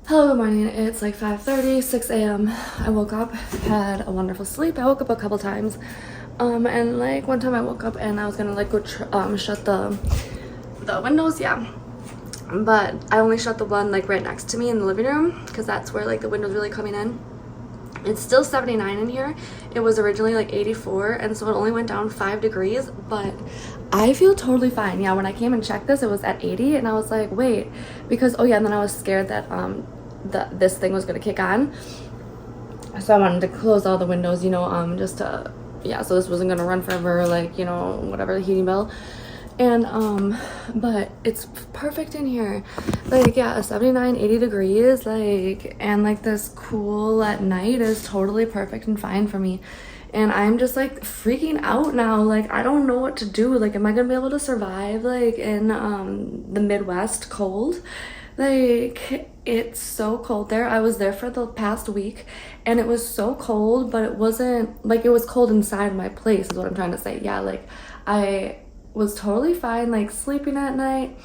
Hello, good morning. It's like 5:30, 6 a.m. I woke up, had a wonderful sleep. I woke up a couple times. And like one time I woke up and I was gonna like go shut the windows, yeah. But I only shut the one like right next to me in the living room because that's where like the window's really coming in. It's still 79 in here. It was originally like 84, and so it only went down 5 degrees, but I feel totally fine. Yeah, when I came and checked this, it was at 80, and I was like, wait, because, oh yeah, and then I was scared that this thing was gonna kick on. So I wanted to close all the windows, you know, just to, yeah, so this wasn't gonna run forever, like, you know, whatever, the heating bill. And but it's perfect in here, like, yeah, 79, 80 degrees, like, and like this cool at night is totally perfect and fine for me. And I'm just like freaking out now, like I don't know what to do. Like, am I gonna be able to survive like in the Midwest cold? Like, it's so cold there. I was there for the past week and it was so cold, but it wasn't like, it was cold inside my place is what I'm trying to say. Yeah, like I was totally fine like sleeping at night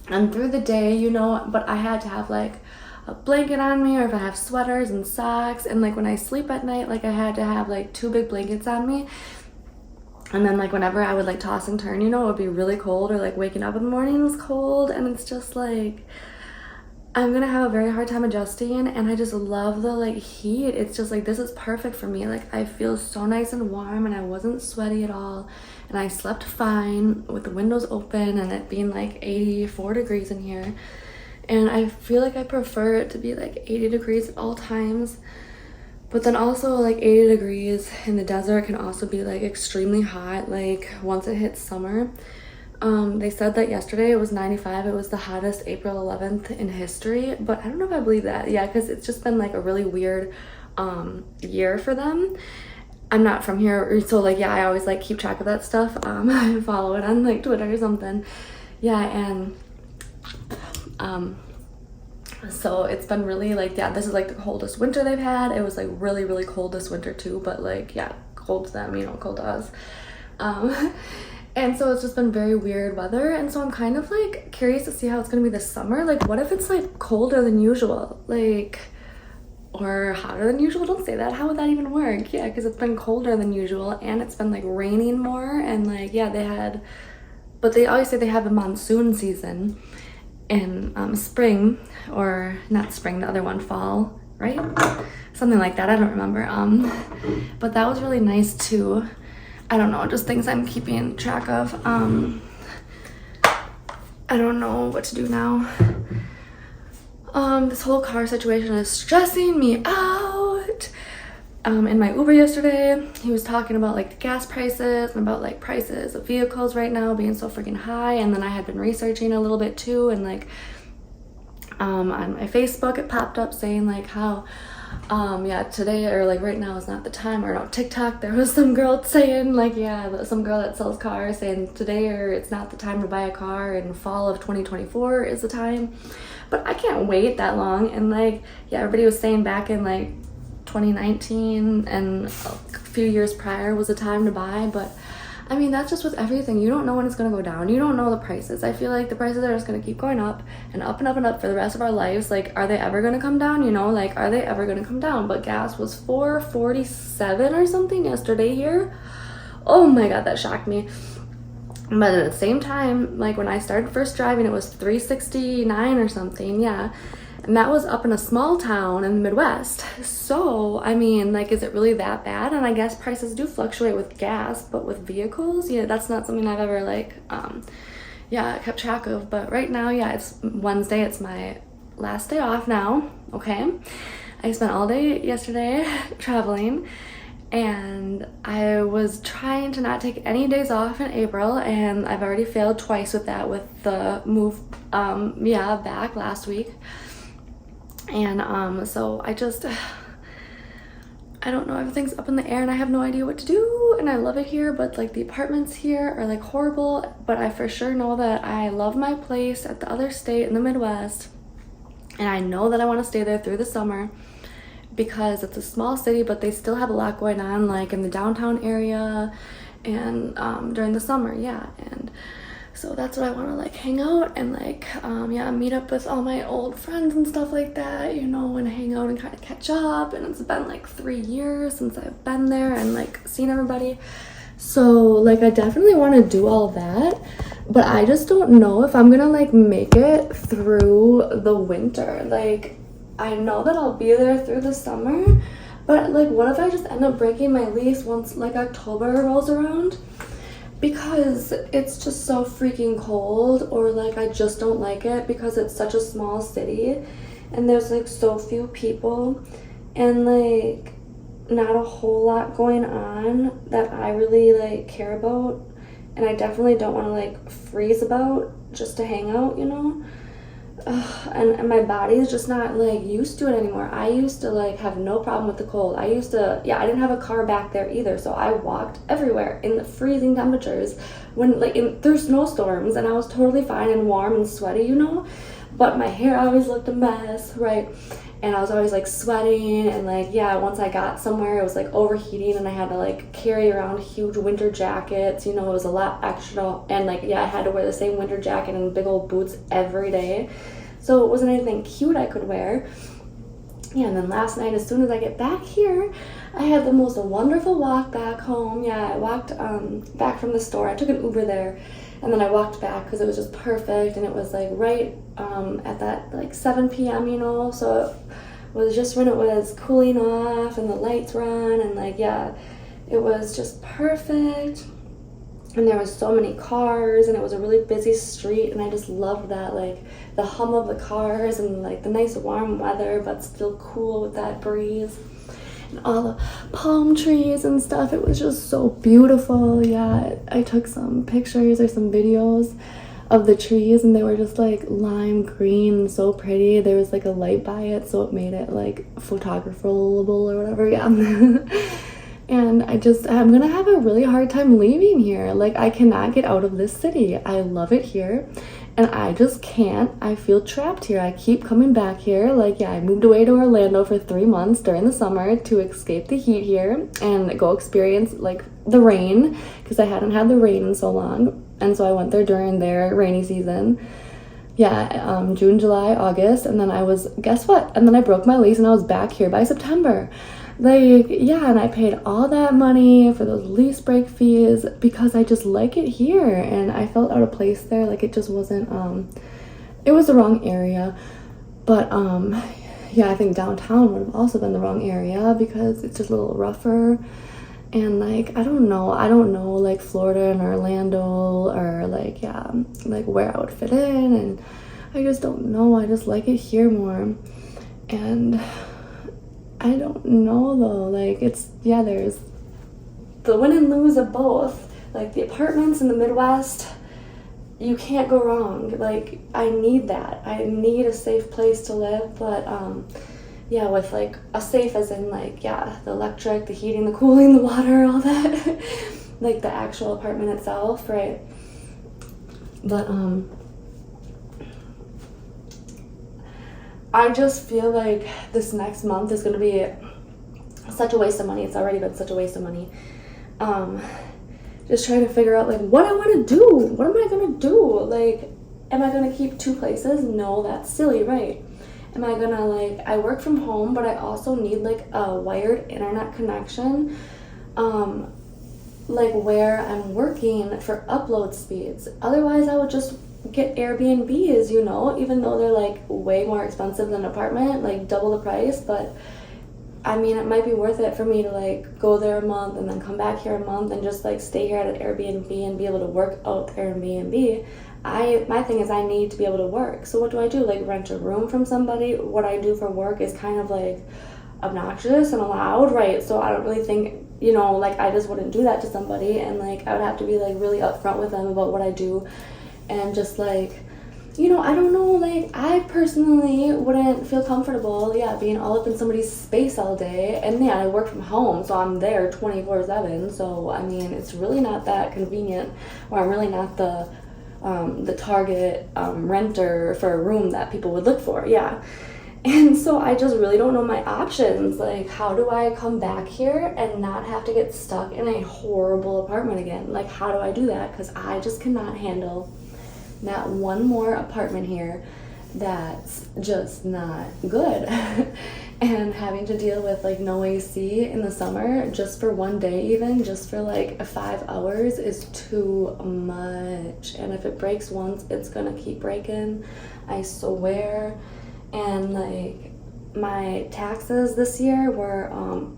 and through the day, you know, but I had to have like a blanket on me, or if I have sweaters and socks, and like when I sleep at night, like I had to have like 2 big blankets on me. And then like whenever I would like toss and turn, you know, it would be really cold, or like waking up in the morning was cold, and it's just like I'm gonna have a very hard time adjusting. And I just love the like heat. It's just like, this is perfect for me. Like I feel so nice and warm, and I wasn't sweaty at all, and I slept fine with the windows open and it being like 84 degrees in here. And I feel like I prefer it to be like 80 degrees at all times. But then also like 80 degrees in the desert can also be like extremely hot, like once it hits summer. They said that yesterday it was 95. It was the hottest April 11th in history, but I don't know if I believe that. Yeah, because it's just been like a really weird year for them. I'm not from here, so like, yeah, I always like keep track of that stuff. I follow it on like Twitter or something. Yeah, and so it's been really like, yeah, this is like the coldest winter they've had. It was like really, really cold this winter too, but like, yeah, cold to them, you know, cold to us. And so it's just been very weird weather, and so I'm kind of like curious to see how it's gonna be this summer. Like, what if it's like colder than usual, like, or hotter than usual? Don't say that. How would that even work? Yeah, because it's been colder than usual, and it's been like raining more, and like, yeah, but they always say they have a monsoon season in spring, or not spring, the other one, fall, right? Something like that, I don't remember. But that was really nice too. I don't know, just things I'm keeping track of. I don't know what to do now. This whole car situation is stressing me out. In my Uber yesterday, he was talking about like the gas prices and about like prices of vehicles right now being so freaking high. And then I had been researching a little bit too, and like on my Facebook it popped up saying like how yeah, today or like right now is not the time, or no, TikTok, there was some girl saying like, yeah, some girl that sells cars saying today, or it's not the time to buy a car, and fall of 2024 is the time. But I can't wait that long. And like, yeah, everybody was saying back in like 2019 and a few years prior was the time to buy, but I mean, that's just with everything. You don't know when it's gonna go down. You don't know the prices. I feel like the prices are just gonna keep going up and up and up and up for the rest of our lives. Like, are they ever gonna come down? You know, like, are they ever gonna come down? But gas was $4.47 or something yesterday here. Oh my god, that shocked me. But at the same time, like when I started first driving, it was $3.69 or something, yeah. And that was up in a small town in the Midwest. So, I mean, like, is it really that bad? And I guess prices do fluctuate with gas, but with vehicles, yeah, that's not something I've ever, like, yeah, kept track of. But right now, yeah, it's Wednesday. It's my last day off now, okay? I spent all day yesterday traveling, and I was trying to not take any days off in April, and I've already failed twice with that, with the move, yeah, back last week. And so I don't know, everything's up in the air and I have no idea what to do, and I love it here, but like the apartments here are like horrible. But I for sure know that I love my place at the other state in the Midwest, and I know that I want to stay there through the summer because it's a small city, but they still have a lot going on like in the downtown area and during the summer, yeah. And So that's what I want to like hang out and like yeah, meet up with all my old friends and stuff like that, you know, and hang out and kind of catch up. And it's been like 3 years since I've been there and like seen everybody. So like I definitely want to do all that, but I just don't know if I'm gonna like make it through the winter. Like I know that I'll be there through the summer, but like what if I just end up breaking my lease once like October rolls around? Because it's just so freaking cold, or like I just don't like it because it's such a small city and there's like so few people and like not a whole lot going on that I really like care about, and I definitely don't want to like freeze about just to hang out, you know. And my body is just not like used to it anymore. I used to like have no problem with the cold. I didn't have a car back there either, so I walked everywhere in the freezing temperatures when like through snowstorms, and I was totally fine and warm and sweaty, you know. But my hair always looked a mess, right? And I was always like sweating, and like yeah, once I got somewhere it was like overheating and I had to like carry around huge winter jackets, you know. It was a lot extra, and like yeah, I had to wear the same winter jacket and big old boots every day, so it wasn't anything cute I could wear. Yeah, and then last night, as soon as I get back here, I had the most wonderful walk back home. Yeah, I walked back from the store. I took an Uber there, and then I walked back because it was just perfect, and it was like right at that like 7 p.m., you know, so it was just when it was cooling off and the lights were on, and like yeah, it was just perfect. And there was so many cars, and it was a really busy street, and I just loved that, like the hum of the cars and like the nice warm weather but still cool with that breeze and all the palm trees and stuff. It was just so beautiful. Yeah, I took some pictures or some videos of the trees, and they were just like lime green, so pretty. There was like a light by it, so it made it like photographerable or whatever. Yeah. And I'm gonna have a really hard time leaving here. Like I cannot get out of this city. I love it here and I just can't. I feel trapped here. I keep coming back here. Like yeah, I moved away to Orlando for 3 months during the summer to escape the heat here and go experience like the rain, because I hadn't had the rain in so long, and so I went there during their rainy season. Yeah, June, July, August, and then guess what? And then I broke my lease and I was back here by September. Like yeah, and I paid all that money for those lease break fees because I just like it here, and I felt out of place there. Like it just wasn't it was the wrong area. But yeah, I think downtown would have also been the wrong area because it's just a little rougher. And like I don't know like Florida and Orlando, or like yeah, like where I would fit in, and I just don't know. I just like it here more. And I don't know though, like it's yeah, there's the win and lose of both. Like the apartments in the Midwest, you can't go wrong. Like I need that. I need a safe place to live, but yeah, with like a safe as in like yeah, the electric, the heating, the cooling, the water, all that. Like the actual apartment itself, right? But I just feel like this next month is gonna be such a waste of money. It's already been such a waste of money. Just trying to figure out like what I want to do. What am I gonna do? Like, am I gonna keep 2 places? No, that's silly, right? Am I gonna like, I work from home, but I also need like a wired internet connection, like where I'm working for upload speeds. Otherwise, I would just get Airbnbs, you know, even though they're like way more expensive than an apartment, like double the price. But I mean, it might be worth it for me to like go there a month and then come back here a month and just like stay here at an Airbnb and be able to work out Airbnb. My thing is I need to be able to work. So what do? Like rent a room from somebody? What I do for work is kind of like obnoxious and allowed, right? So I don't really think, you know, like I just wouldn't do that to somebody, and like I would have to be like really upfront with them about what I do. And just like, you know, I don't know, like I personally wouldn't feel comfortable, yeah, being all up in somebody's space all day. And yeah, I work from home, so I'm there 24/7. So I mean, it's really not that convenient, or I'm really not the target renter for a room that people would look for, yeah. And so I just really don't know my options. Like, how do I come back here and not have to get stuck in a horrible apartment again? Like, how do I do that? Because I just cannot handle not one more apartment here that's just not good. And having to deal with like no AC in the summer just for one day, even just for like 5 hours, is too much. And if it breaks once, it's gonna keep breaking, I swear. And like my taxes this year were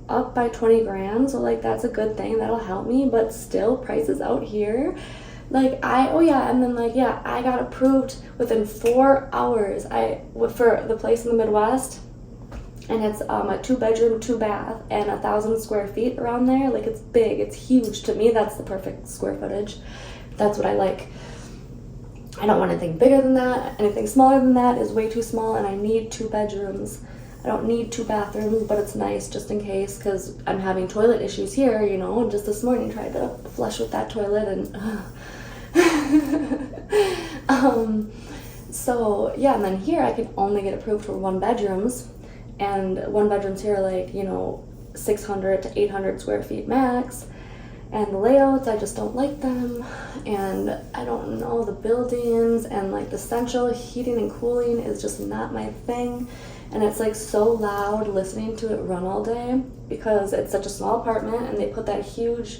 up by 20 grand, so like that's a good thing, that'll help me. But still, prices out here, like I got approved within 4 hours for the place in the Midwest, and it's a 2-bedroom 2-bath and 1,000 square feet around there. Like it's big, it's huge. To me, that's the perfect square footage. That's what I like. I don't want anything bigger than that. Anything smaller than that is way too small, and I need 2 bedrooms. I don't need 2 bathrooms, but it's nice just in case, because I'm having toilet issues here, you know. Just this morning tried to flush with that toilet and so yeah. And then here I can only get approved for 1 bedrooms, and 1 bedrooms here are like, you know, 600 to 800 square feet max. And the layouts, I just don't like them, and I don't know the buildings, and like the central heating and cooling is just not my thing. And it's like so loud listening to it run all day, because it's such a small apartment, and they put that huge,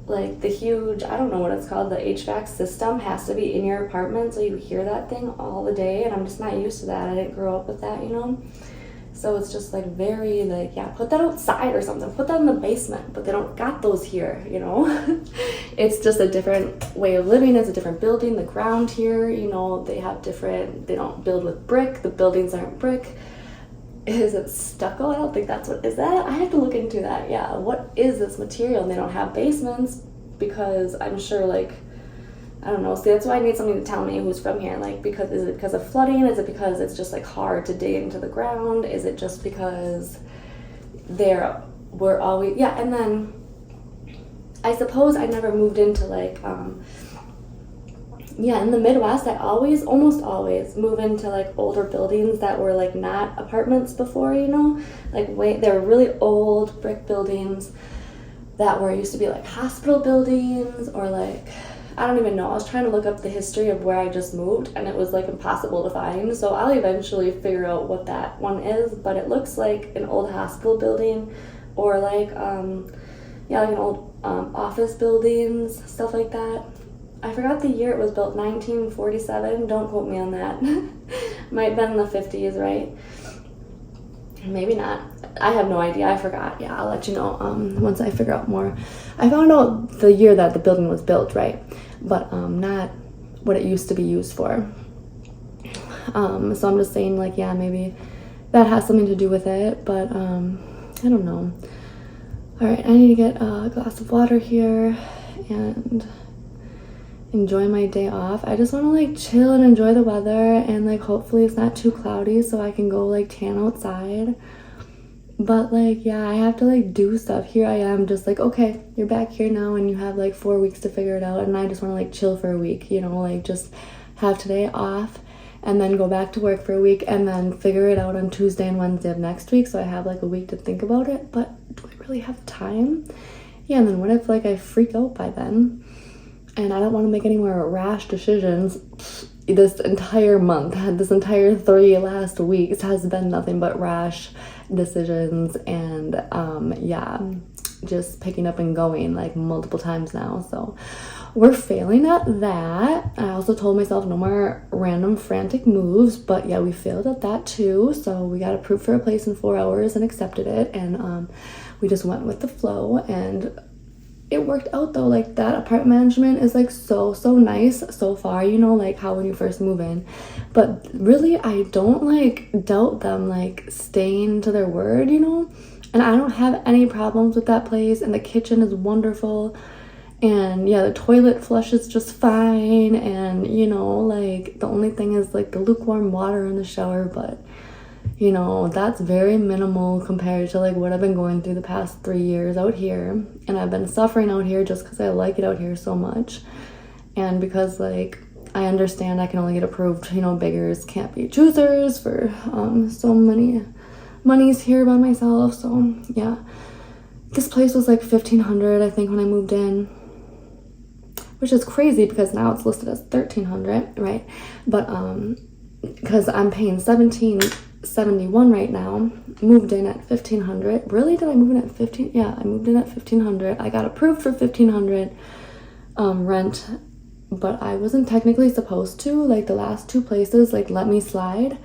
like the huge, I don't know what it's called, the HVAC system has to be in your apartment, so you hear that thing all the day, and I'm just not used to that. I didn't grow up with that, you know. So it's just like very like, yeah, put that outside or something, put that in the basement, but they don't got those here, you know. It's just a different way of living. It's a different building. The ground here, you know, they don't build with brick. The buildings aren't brick. Is it stucco? I don't think that's what, is that? I have to look into that. Yeah, what is this material? And they don't have basements, because I'm sure, like, I don't know. See, that's why I need somebody to tell me who's from here. Like, because is it because of flooding? Is it because it's just like hard to dig into the ground? Is it just because we're always, yeah. And then I suppose I never moved into like in the Midwest, I almost always move into like older buildings that were like not apartments before, you know, like they were really old brick buildings that used to be like hospital buildings, or like, I don't even know. I was trying to look up the history of where I just moved, and it was like impossible to find. So I'll eventually figure out what that one is, but it looks like an old hospital building, or like, like an old office buildings, stuff like that. I forgot the year it was built, 1947. Don't quote me on that. Might have been in the 50s, right? Maybe not. I have no idea. I forgot. Yeah, I'll let you know once I figure out more. I found out the year that the building was built, right? But not what it used to be used for. So I'm just saying, like, yeah, maybe that has something to do with it, but I don't know. All right, I need to get a glass of water here and enjoy my day off. I just want to like chill and enjoy the weather, and like hopefully it's not too cloudy so I can go like tan outside. But like, yeah, I have to like do stuff. Here I am just like, okay, you're back here now and you have like 4 weeks to figure it out, and I just want to like chill for a week, you know, like just have today off and then go back to work for a week and then figure it out on Tuesday and Wednesday of next week, so I have like a week to think about it. But do I really have time? Yeah, and then what if like I freak out by then? And I don't want to make any more rash decisions. This entire month, this entire 3 last weeks has been nothing but rash decisions, and just picking up and going like multiple times now. So we're failing at that. I also told myself no more random frantic moves, but yeah, we failed at that too. So we got approved for a place in 4 hours and accepted it, and we just went with the flow, and it worked out though. Like that apartment management is like so nice so far, you know, like how when you first move in. But really, I don't like doubt them like staying to their word, you know. And I don't have any problems with that place, and the kitchen is wonderful, and yeah, the toilet flushes just fine, and you know, like the only thing is like the lukewarm water in the shower, but you know, that's very minimal compared to like what I've been going through the past 3 years out here. And I've been suffering out here just because I like it out here so much, and because like I understand I can only get approved, you know, beggars can't be choosers for so many monies here by myself. So yeah, this place was like $1,500 I think when I moved in, which is crazy because now it's listed as $1,300, right? But because I'm paying $1,771 right now, moved in at $1,500. Really? Did I move in at 15? Yeah, I moved in at $1,500. I got approved for $1,500 rent, but I wasn't technically supposed to. Like the last two places like let me slide.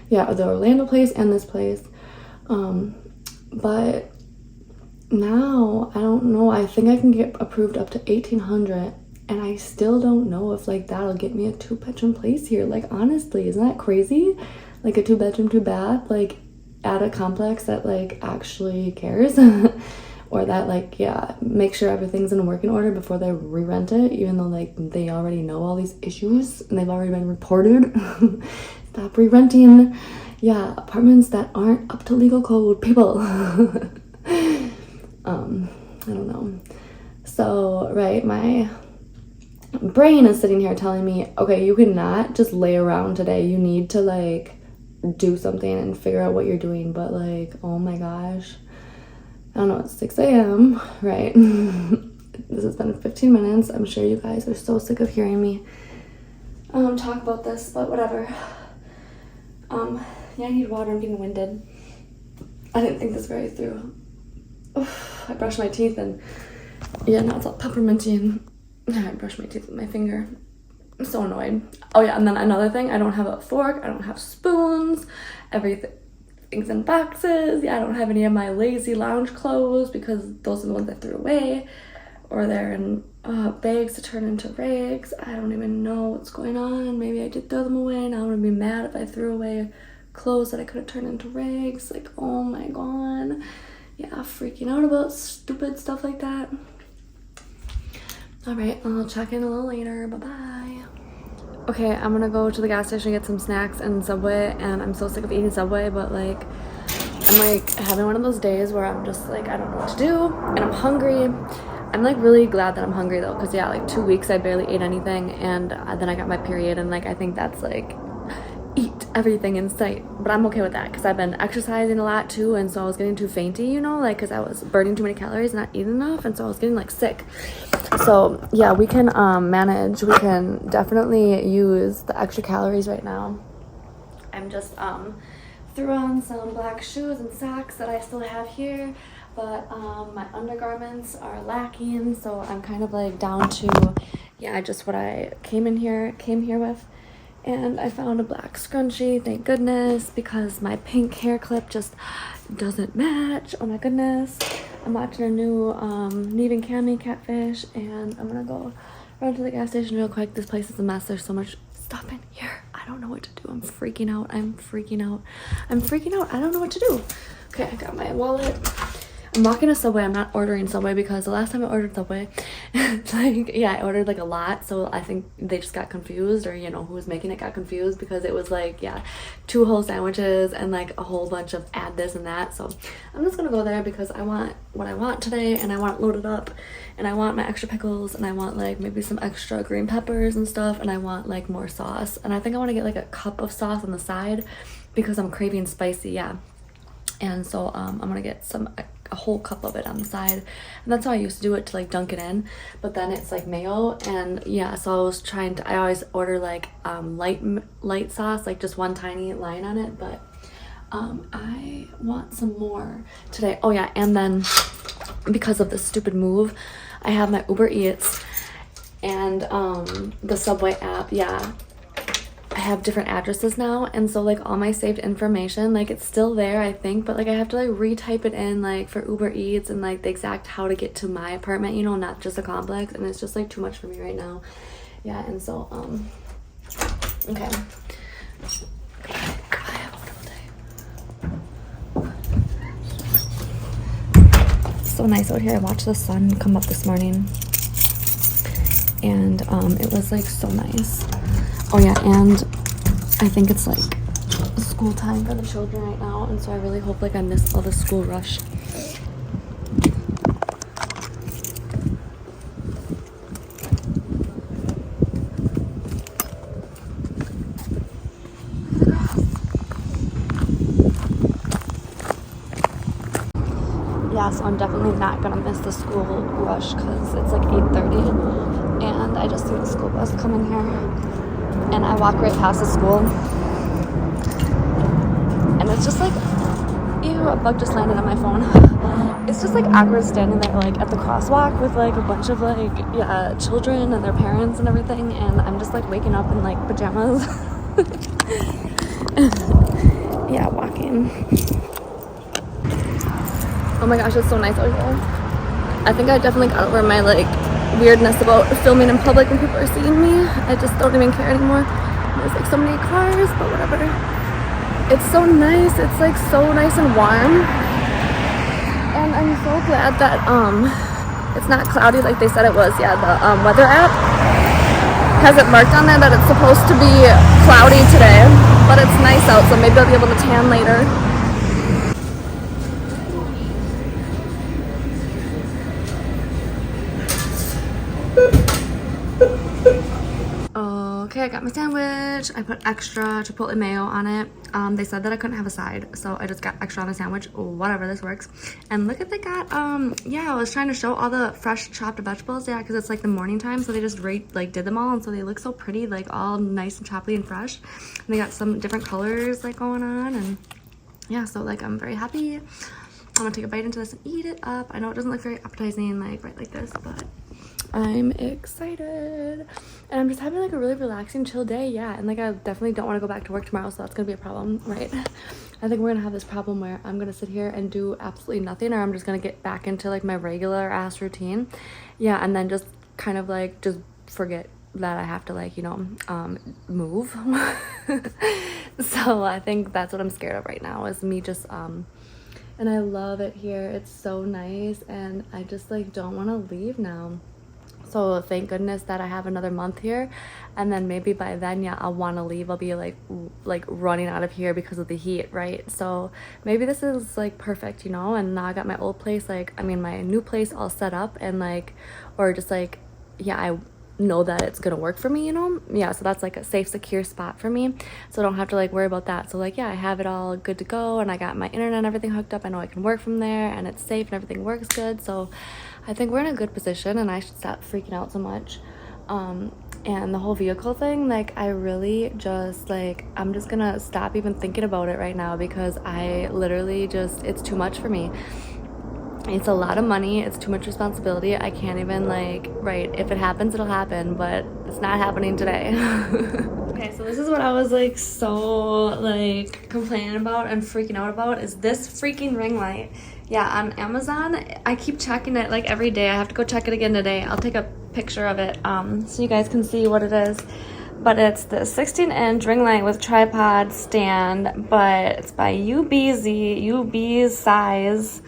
Yeah, the Orlando place and this place. But now I don't know. I think I can get approved up to $1,800, and I still don't know if like that'll get me a 2-bedroom place here. Like honestly, isn't that crazy? Like a 2-bedroom, 2-bath, like at a complex that like actually cares. Or that like, yeah, make sure everything's in working order before they re-rent it, even though like they already know all these issues and they've already been reported. Stop re-renting, yeah, apartments that aren't up to legal code, people. I don't know. So, right, my brain is sitting here telling me, okay, you cannot just lay around today. You need to like do something and figure out what you're doing. But like, oh my gosh, I don't know, it's 6 a.m., right? This has been 15 minutes. I'm sure you guys are so sick of hearing me talk about this, but whatever. Yeah, I need water. I'm getting winded. I didn't think this very through. Oof, I brushed my teeth and yeah, now it's all pepperminty and I brushed my teeth with my finger. I'm so annoyed. Oh yeah, and then another thing, I don't have a fork, I don't have spoons, everything's in boxes. Yeah, I don't have any of my lazy lounge clothes because those are the ones I threw away, or they're in bags to turn into rags. I don't even know what's going on. Maybe I did throw them away. Now I'm gonna be mad if I threw away clothes that I could have turned into rags. Like, oh my god. Yeah, freaking out about stupid stuff like that. All right, I'll check in a little later. Bye-bye. Okay, I'm gonna go to the gas station and get some snacks and Subway, and I'm so sick of eating Subway, but like, I'm like having one of those days where I'm just like, I don't know what to do, and I'm hungry. I'm like really glad that I'm hungry though, because yeah, like 2 weeks I barely ate anything, and then I got my period, and like I think that's like eat everything in sight, but I'm okay with that because I've been exercising a lot too, and so I was getting too fainty, you know, like because I was burning too many calories and not eating enough, and so I was getting like sick. So yeah, we can manage. We can definitely use the extra calories right now. I'm just threw on some black shoes and socks that I still have here, but my undergarments are lacking, so I'm kind of like down to yeah, just what I came here with. And I found a black scrunchie, thank goodness, because my pink hair clip just doesn't match. Oh my goodness. I'm watching a new Neve and Cammy catfish, and I'm gonna go run to the gas station real quick. This place is a mess. There's so much stuff in here. I don't know what to do. I'm freaking out. I don't know what to do. Okay, I got my wallet. I'm walking to Subway. I'm not ordering Subway because the last time I ordered Subway, like, yeah, I ordered like a lot. So I think they just got confused, or, you know, who was making it got confused because it was like, yeah, 2 whole sandwiches and like a whole bunch of add this and that. So I'm just going to go there because I want what I want today, and I want it loaded up, and I want my extra pickles, and I want like maybe some extra green peppers and stuff, and I want like more sauce. And I think I want to get like a cup of sauce on the side because I'm craving spicy, yeah. And so I'm going to get a whole cup of it on the side, and that's how I used to do it, to like dunk it in, but then it's like mayo, and yeah, so I was trying to, I always order like light sauce, like just one tiny line on it, but I want some more today. Oh yeah, and then because of this stupid move, I have my Uber Eats and the Subway app, yeah, I have different addresses now, and so like all my saved information, like it's still there, I think, but like I have to like retype it in like for Uber Eats and like the exact how to get to my apartment, you know, not just a complex, and it's just like too much for me right now. Yeah, and so okay. I have a wonderful day. It's so nice out here. I watched the sun come up this morning, and it was like so nice. Oh yeah, and I think it's like school time for the children right now, and so I really hope like I miss all the school rush. Yeah, yeah, so I'm definitely not gonna miss the school rush because it's like 8:30 and I just see the school bus coming here and I walk right past the school and it's just like, ew, a bug just landed on my phone. It's just like awkward standing there like at the crosswalk with like a bunch of like, yeah, children and their parents and everything, and I'm just like waking up in like pajamas. Yeah, walking. Oh my gosh, it's so nice out here. I think I definitely got over my like weirdness about filming in public when people are seeing me. I just don't even care anymore. There's like so many cars, but whatever. It's so nice. It's like so nice and warm. And I'm so glad that it's not cloudy like they said it was. Yeah, the weather app has it marked on there that it's supposed to be cloudy today, but it's nice out, so maybe I'll be able to tan later. Okay, I got my sandwich. I put extra chipotle mayo on it. They said that I couldn't have a side, so I just got extra on a sandwich. Whatever, this works. And look at, they got, yeah, I was trying to show all the fresh chopped vegetables. Yeah, because it's like the morning time, so they just did them all, and so they look so pretty, like all nice and choppy and fresh. And they got some different colors like going on, and yeah, so like I'm very happy. I'm gonna take a bite into this and eat it up. I know it doesn't look very appetizing like right like this, but I'm excited and I'm just having like a really relaxing chill day. Yeah, and like I definitely don't want to go back to work tomorrow, so that's gonna be a problem, right? I think we're gonna have this problem where I'm gonna sit here and do absolutely nothing, or I'm just gonna get back into like my regular ass routine. Yeah, and then just kind of like just forget that I have to like, you know, move. So I think that's what I'm scared of right now, is me just and I love it here. It's so nice and I just like don't want to leave now. So thank goodness that I have another month here, and then maybe by then, yeah, I'll want to leave. I'll be like running out of here because of the heat, right? So maybe this is like perfect, you know. And now I got my old place, like, I mean my new place all set up, and like, or just like, yeah, I know that it's gonna work for me, you know. Yeah, so that's like a safe, secure spot for me, so I don't have to like worry about that. So like, yeah, I have it all good to go, and I got my internet and everything hooked up. I know I can work from there, and it's safe and everything works good. So I think we're in a good position, and I should stop freaking out so much. And the whole vehicle thing, like I really just like, I'm just gonna stop even thinking about it right now, because I literally just, it's too much for me. It's a lot of money, it's too much responsibility. I can't even like, right, if it happens, it'll happen, but it's not happening today. Okay, so this is what I was like so like complaining about and freaking out about, is this freaking ring light. Yeah, on Amazon, I keep checking it like every day. I have to go check it again today. I'll take a picture of it so you guys can see what it is. But it's the 16-inch ring light with tripod stand, but it's by UB's size.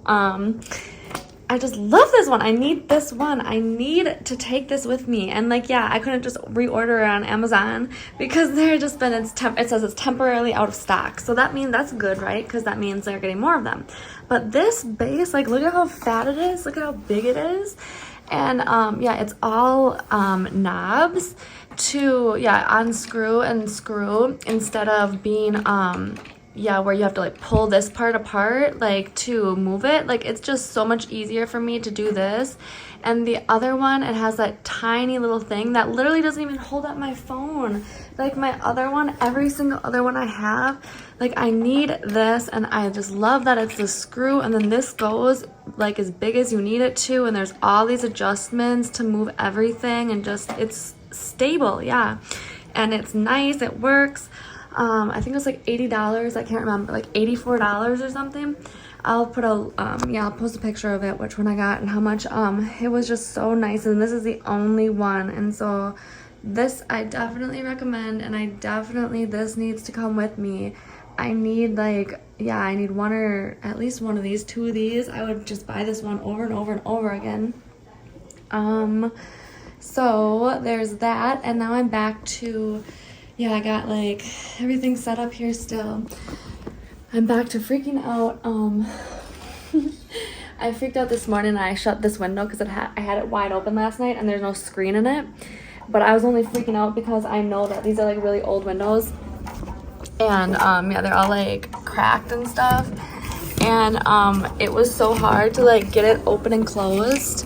I just love this one. I need this one. I need to take this with me. And like, yeah, I couldn't just reorder it on Amazon because they're just been, it says it's temporarily out of stock. So that means that's good, right? Because that means they're getting more of them. But this base, like, look at how fat it is. Look at how big it is. And yeah, it's all knobs to, yeah, unscrew and screw, instead of being yeah, where you have to like pull this part apart like to move it. Like, it's just so much easier for me to do this. And the other one, it has that tiny little thing that literally doesn't even hold up my phone. Like my other one, every single other one I have, like I need this, and I just love that it's the screw, and then this goes like as big as you need it to, and there's all these adjustments to move everything, and just, it's stable, yeah. And it's nice, it works. I think it was like $80, I can't remember, like $84 or something. I'll put a yeah, I'll post a picture of it, which one I got and how much. It was just so nice, and this is the only one, and so this I definitely recommend, and I definitely, this needs to come with me. I need like, yeah, I need one, or at least one of these, two of these. I would just buy this one over and over and over again. So there's that, and now I'm back to, yeah, I got like everything set up here still. I'm back to freaking out. I freaked out this morning and I shut this window because I had it wide open last night and there's no screen in it. But I was only freaking out because I know that these are like really old windows. And yeah, they're all like cracked and stuff. and it was so hard to like get it open and closed.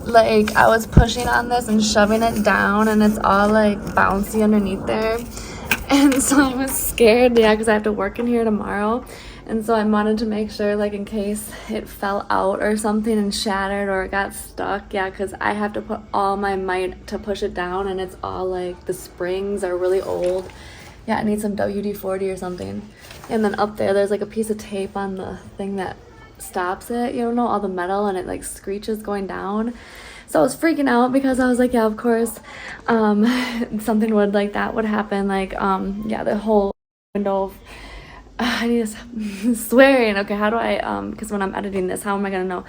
Like I was pushing on this and shoving it down, and it's all like bouncy underneath there. And so I was scared, yeah, because I have to work in here tomorrow. And so I wanted to make sure, like, in case it fell out or something and shattered or it got stuck, yeah, because I have to put all my might to push it down, and it's all, like, the springs are really old. Yeah, it needs some WD-40 or something. And then up there, there's, like, a piece of tape on the thing that stops it, you know, all the metal, and it, like, screeches going down. So I was freaking out because I was like, yeah, of course, something would like that would happen. Like, yeah, the whole window. I need to stop swearing. Okay, how do I? Because when I'm editing this, how am I gonna know?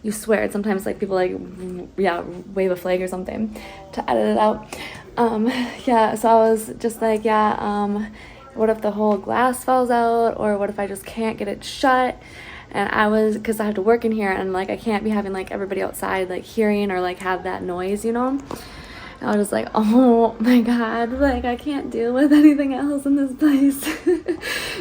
You swear. And sometimes like people like, yeah, wave a flag or something to edit it out. Yeah. So I was just like, yeah. What if the whole glass falls out, or what if I just can't get it shut? And I was, because I have to work in here, and like I can't be having like everybody outside like hearing or like have that noise, you know. And I was just like, oh my god, like I can't deal with anything else in this place.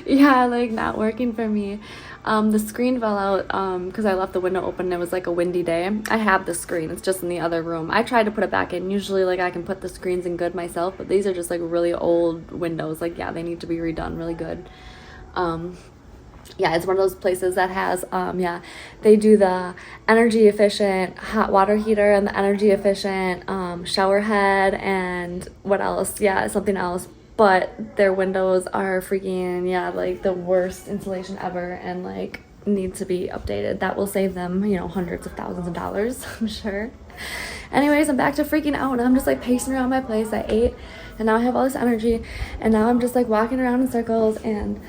Yeah, like not working for me. The screen fell out because I left the window open and it was like a windy day. I have the screen, it's just in the other room. I tried to put it back in. Usually like I can put the screens in good myself, but these are just like really old windows. Like, yeah, they need to be redone really good. Yeah, it's one of those places that has, yeah, they do the energy efficient hot water heater and the energy efficient shower head and what else? Yeah, something else. But their windows are freaking, yeah, like the worst insulation ever, and like need to be updated. That will save them, you know, hundreds of thousands of dollars, I'm sure. Anyways, I'm back to freaking out, and I'm just like pacing around my place. I ate, and now I have all this energy, and now I'm just like walking around in circles and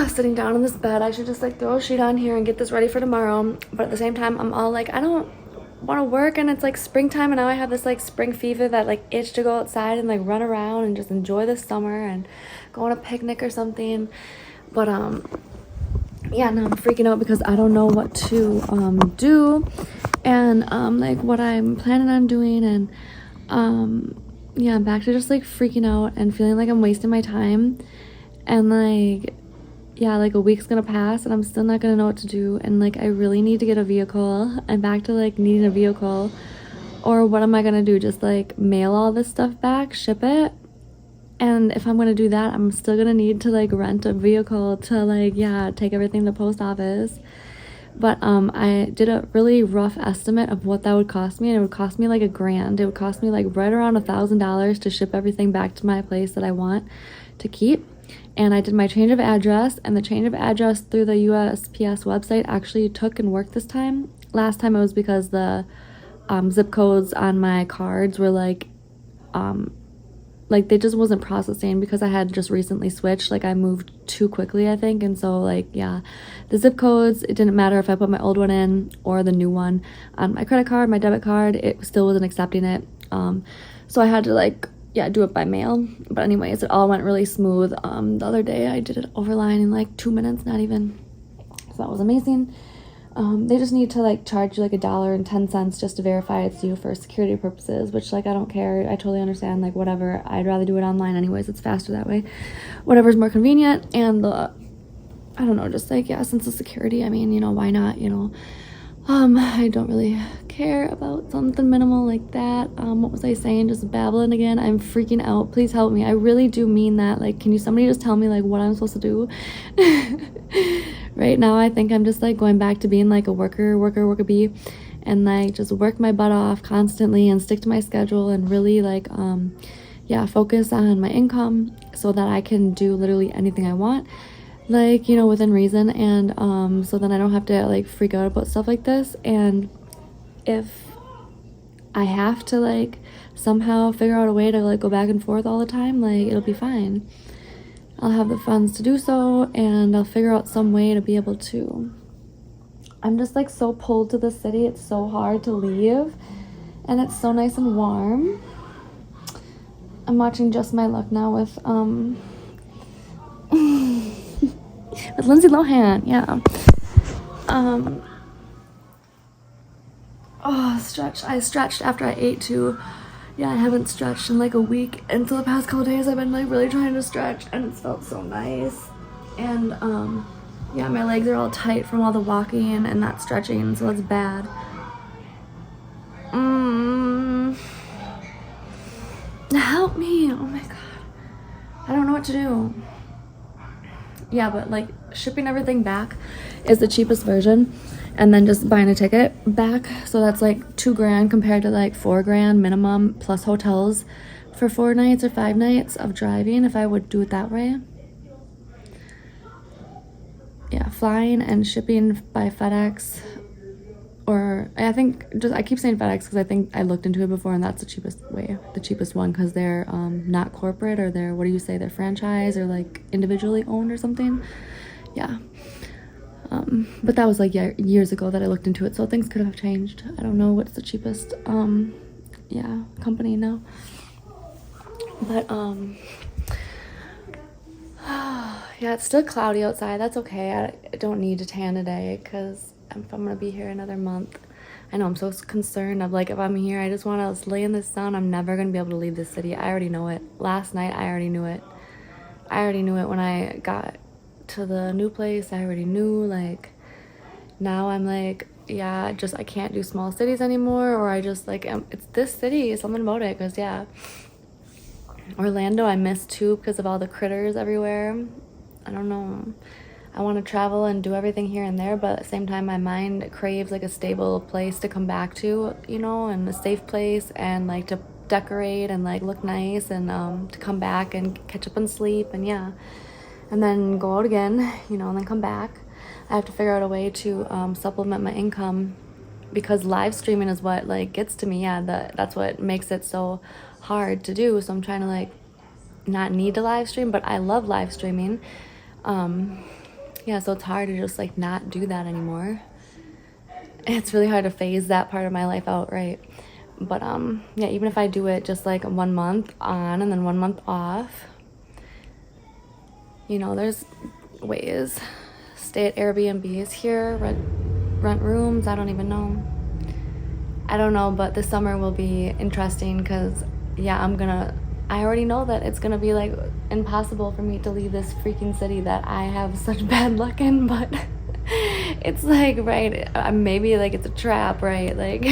sitting down on this bed. I should just like throw a sheet on here and get this ready for tomorrow. But at the same time, I'm all like, I don't want to work, and it's like springtime, and now I have this like spring fever that like itch to go outside and like run around and just enjoy the summer and go on a picnic or something. But yeah, now I'm freaking out because I don't know what to do, and like what I'm planning on doing, and yeah, I'm back to just like freaking out and feeling like I'm wasting my time, and like, yeah, like a week's gonna pass and I'm still not gonna know what to do, and like I really need to get a vehicle. I'm back to like needing a vehicle. Or what am I gonna do? Just like mail all this stuff back, ship it? And if I'm gonna do that, I'm still gonna need to like rent a vehicle to like, yeah, take everything to the post office. But I did a really rough estimate of what that would cost me, and it would cost me like $1,000. It would cost me like right around $1,000 to ship everything back to my place that I want to keep. And I did my change of address, and the change of address through the USPS website actually took and worked this time. Last time it was because the zip codes on my cards were like they just wasn't processing because I had just recently switched. Like I moved too quickly, I think. And so like, yeah, the zip codes, it didn't matter if I put my old one in or the new one on my credit card, my debit card, it still wasn't accepting it. So I had to like, yeah, do it by mail. But anyways, it all went really smooth. The other day I did it overline in like 2 minutes, not even. So that was amazing. They just need to like charge you like $1.10 just to verify it's you for security purposes, which like I don't care. I totally understand, like whatever. I'd rather do it online anyways. It's faster that way. Whatever's more convenient. And the, I don't know, just like, yeah, sense of security. I mean, you know, why not, you know? I don't really care about something minimal like that. What was I saying? Just babbling again. I'm freaking out. Please help me. I really do mean that. Like, can you somebody just tell me like what I'm supposed to do? Right now I think I'm just like going back to being like a worker bee, and like just work my butt off constantly and stick to my schedule and really like yeah, focus on my income so that I can do literally anything I want, like, you know, within reason. And so then I don't have to like freak out about stuff like this. And if I have to like somehow figure out a way to like go back and forth all the time, like it'll be fine. I'll have the funds to do so, and I'll figure out some way to be able to. I'm just like so pulled to the city. It's so hard to leave, and it's so nice and warm. I'm watching Just My Luck now with with Lindsay Lohan, yeah. Oh, stretch. I stretched after I ate too. Yeah, I haven't stretched in like a week, and so the past couple days I've been like really trying to stretch, and it's felt so nice. And Yeah, my legs are all tight from all the walking and not stretching, so that's bad. Help me! Oh my god. I don't know what to do. Yeah, but like shipping everything back is the cheapest version, and then just buying a ticket back. So that's like $2,000 compared to like $4,000 minimum plus hotels for 4 nights or 5 nights of driving if I would do it that way. Yeah, flying and shipping by FedEx, or I think just, I keep saying FedEx because I think I looked into it before, and that's the cheapest way, the cheapest one, because they're not corporate, or they're, what do you say, they're franchise or like individually owned or something. Yeah. But that was like years ago that I looked into it, so things could have changed. I don't know what's the cheapest yeah, company now. But yeah, it's still cloudy outside. That's okay. I don't need to tan today because if I'm gonna be here another month, I know I'm so concerned of like, if I'm here, I just want to lay in the sun. I'm never gonna be able to leave this city. I already know it. Last night I already knew it. I already knew it when I got to the new place. I already knew, like, now I'm like, yeah, just I can't do small cities anymore, or I just like, it's this city, something about it. Because yeah, Orlando I miss too because of all the critters everywhere. I don't know, I want to travel and do everything here and there, but at the same time my mind craves like a stable place to come back to, you know, and a safe place, and like to decorate and like look nice, and to come back and catch up on sleep, and yeah, and then go out again, you know, and then come back. I have to figure out a way to supplement my income, because live streaming is what like gets to me. Yeah, that's what makes it so hard to do. So I'm trying to like not need to live stream, but I love live streaming. Yeah, so it's hard to just like not do that anymore. It's really hard to phase that part of my life out, right? But yeah, even if I do it just like 1 month on and then 1 month off, you know, there's ways. Stay at Airbnbs here, rent rooms. I don't even know. I don't know, but this summer will be interesting because yeah, I already know that it's gonna be like impossible for me to leave this freaking city that I have such bad luck in, but it's like, right, maybe like it's a trap, right? Like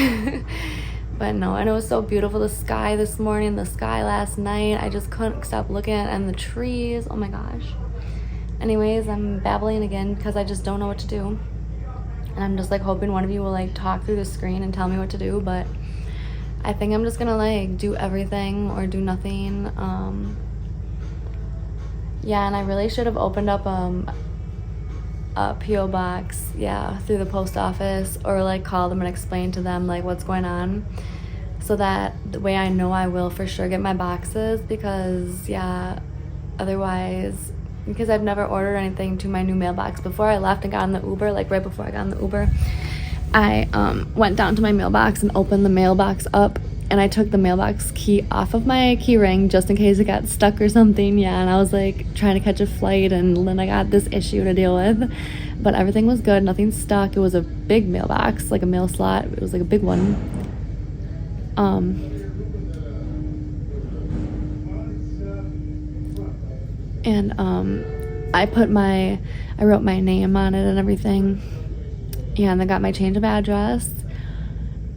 but no, and it was so beautiful. The sky this morning, the sky last night, I just couldn't stop looking at, and the trees, oh my gosh. Anyways, I'm babbling again because I just don't know what to do, and I'm just like hoping one of you will like talk through the screen and tell me what to do, but I think I'm just gonna like do everything or do nothing. Yeah, and I really should have opened up a PO box, yeah, through the post office, or like call them and explain to them like what's going on, so that the way I know I will for sure get my boxes, because yeah, otherwise, because I've never ordered anything to my new mailbox. Before I left and got in the Uber, like right before I got in the Uber, I went down to my mailbox and opened the mailbox up, and I took the mailbox key off of my key ring just in case it got stuck or something. Yeah, and I was like trying to catch a flight, and then I got this issue to deal with, but everything was good, nothing stuck. It was a big mailbox, like a mail slot. It was like a big one. And I wrote my name on it and everything. Yeah, and I got my change of address,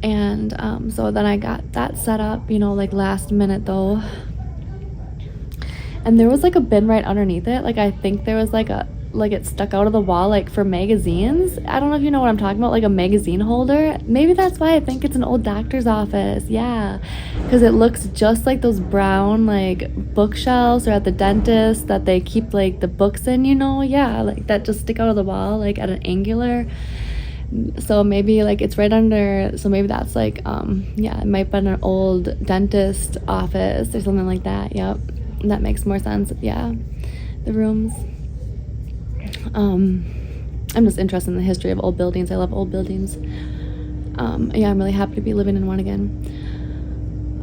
and so then I got that set up, you know, like last minute though, and there was like a bin right underneath it. Like I think there was like it stuck out of the wall, like for magazines. I don't know if you know what I'm talking about, like a magazine holder. Maybe that's why I think it's an old doctor's office. Yeah, because it looks just like those brown like bookshelves or at the dentist that they keep like the books in, you know. Yeah, like that just stick out of the wall like at an angular. So maybe like it's right under, so maybe that's like yeah, it might be an old dentist office or something like that. Yep, that makes more sense. Yeah, the rooms. I'm just interested in the history of old buildings. I love old buildings. Yeah, I'm really happy to be living in one again.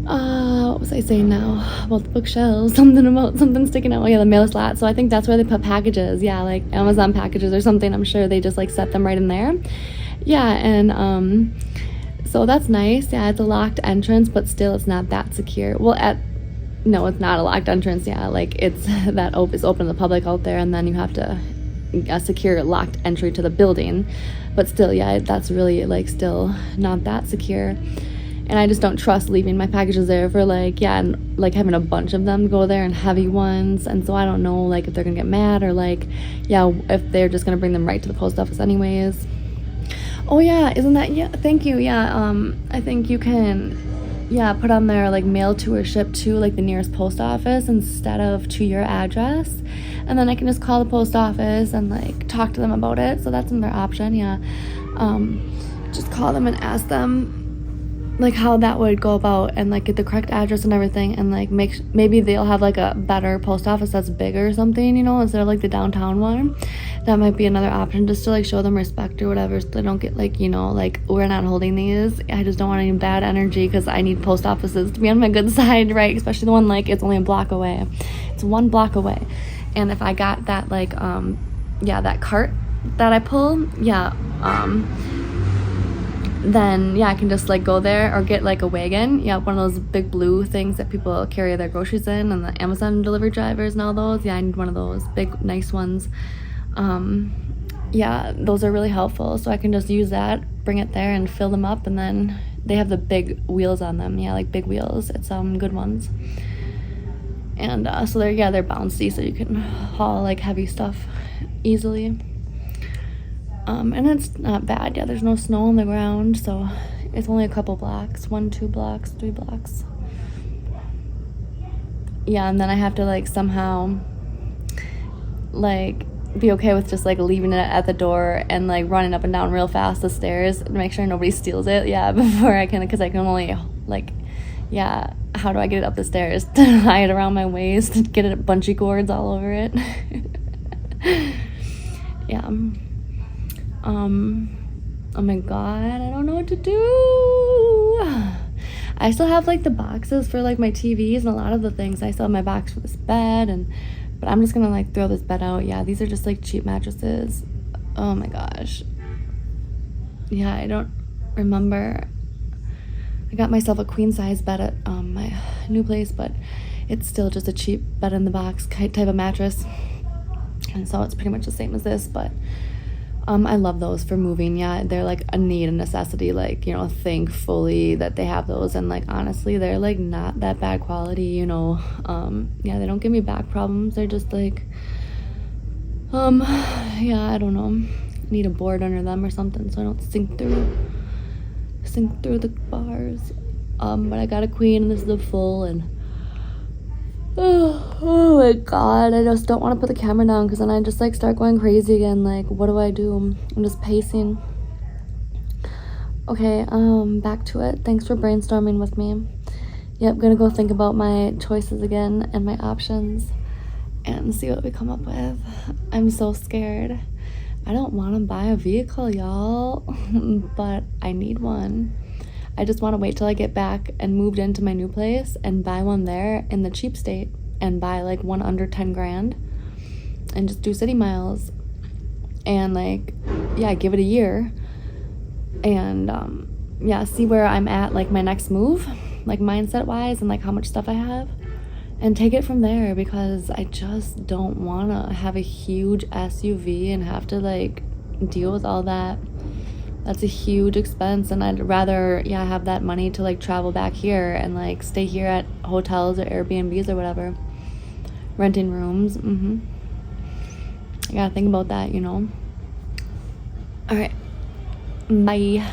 What was I saying now about the bookshelves? Something sticking out. Oh yeah, the mail slot. So I think that's where they put packages. Yeah, like Amazon packages or something. I'm sure they just like set them right in there. Yeah, and so that's nice. Yeah, it's a locked entrance, but still it's not that secure. Well, no, it's not a locked entrance. Yeah, like it's that it's open to the public out there, and then you have to a secure locked entry to the building, but still, yeah, that's really like still not that secure. And I just don't trust leaving my packages there for like, yeah, and like having a bunch of them go there and heavy ones. And so I don't know like if they're gonna get mad or like, yeah, if they're just gonna bring them right to the post office anyways. Oh yeah, isn't that, yeah, thank you. Yeah, I think you can, yeah, put on there like mail to or ship to like the nearest post office instead of to your address. And then I can just call the post office and like talk to them about it. So that's another option. Yeah, just call them and ask them like how that would go about and like get the correct address and everything, and like maybe they'll have like a better post office that's bigger or something, you know, instead of like the downtown one. That might be another option, just to like show them respect or whatever, so they don't get like, you know, like we're not holding these. I just don't want any bad energy, because I need post offices to be on my good side, right? Especially the one like it's only a block away. It's 1 block away. And if I got that like yeah, that cart that I pull, yeah, then yeah, I can just like go there or get like a wagon, yeah, one of those big blue things that people carry their groceries in, and the Amazon delivery drivers and all those. Yeah, I need one of those big nice ones. Yeah, those are really helpful, so I can just use that, bring it there and fill them up, and then they have the big wheels on them, yeah, like big wheels. It's good ones. And so they're bouncy, so you can haul like heavy stuff easily. And it's not bad. Yeah, there's no snow on the ground, so it's only a couple blocks, 1, 2 blocks, 3 blocks. Yeah, and then I have to like somehow like be okay with just like leaving it at the door and like running up and down real fast the stairs to make sure nobody steals it, yeah, before I can, because I can only like, yeah, how do I get it up the stairs to tie it around my waist, get it bungee cords all over it. Yeah. Oh my god, I don't know what to do. I still have like the boxes for like my TVs and a lot of the things. I still have my box for this bed, but I'm just gonna like throw this bed out. Yeah, these are just like cheap mattresses. Oh my gosh. Yeah, I don't remember. I got myself a queen size bed at my new place, but it's still just a cheap bed in the box type of mattress, and so it's pretty much the same as this. But I love those for moving. Yeah, they're like a need, a necessity, like, you know, thankfully that they have those. And like honestly, they're like not that bad quality, you know. Yeah, they don't give me back problems. They're just like yeah, I don't know, I need a board under them or something so I don't sink through the bars. But I got a queen and this is a full, and oh my god, I just don't want to put the camera down, because then I just like start going crazy again. Like, what do I do? I'm just pacing. Okay, back to it. Thanks for brainstorming with me. Yep, gonna go think about my choices again and my options and see what we come up with. I'm so scared. I don't want to buy a vehicle, y'all, but I need one. I just want to wait till I get back and moved into my new place and buy one there in the cheap state, and buy like one under 10 grand and just do city miles and like, yeah, give it a year and yeah, see where I'm at, like my next move, like mindset wise, and like how much stuff I have, and take it from there, because I just don't want to have a huge SUV and have to like deal with all that. That's a huge expense, and I'd rather, yeah, have that money to like travel back here and like stay here at hotels or Airbnbs or whatever, renting rooms. I gotta think about that, you know. All right, bye.